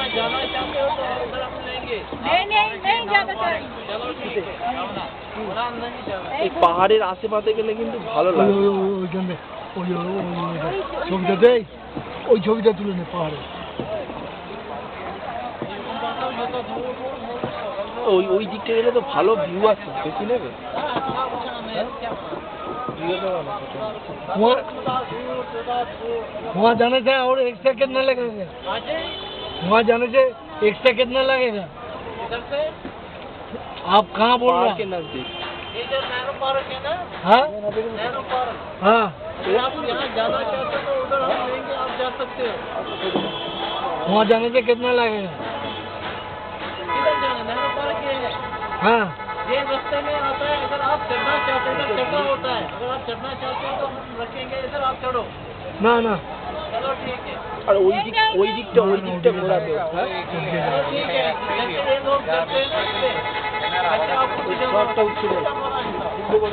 जहाँ जाना चाहते हो तो उधर हम लेंगे। नहीं जाना चाहिए। चलो ठीक है, वहाँ नहीं जाना। এই পাহাড়ের আশেপাশে গেলে কিন্তু ভালো লাগে। ওইখানে ছবিটা দেই, ওই ছবিটা তুলে নে পাহাড়ে। ওই ওই দিকটা গেলে তো ভালো ভিউ আছে, বেশি নেবে? वहाँ जाने से और एक्स्ट्रा कितना लगेगा? वहाँ जाने से एक्स्ट्रा कितना लगेगा? इधर से आप कहाँ बोल रहे पार्क के हैं? नजदीक। इधर नेहरू पार्क है ना, हाँ नेहरू पार्क। हाँ, अगर आप यहाँ जाना चाहते हो तो उधर हम लेंगे, आप जा सकते हो। वहाँ जाने से कितना लगेगा? किधर जाना? नेहरू पार्क ये है, हाँ ये रास्ते में आता है। अगर आप चढ़ना चाहते हो तो चढ़ना होता है, अगर आप चढ़ना चाहते हो तो हम रखेंगे इधर, आप चढ़ो। ना ना चलो ठीक है, আর ওই দিকটা ঘোরাবে। হ্যাঁ चलो ठीक है। जैसे ये लोग करते हैं ना इससे, वैसे आपको भी जाना সবটা উঠছিল। होगा।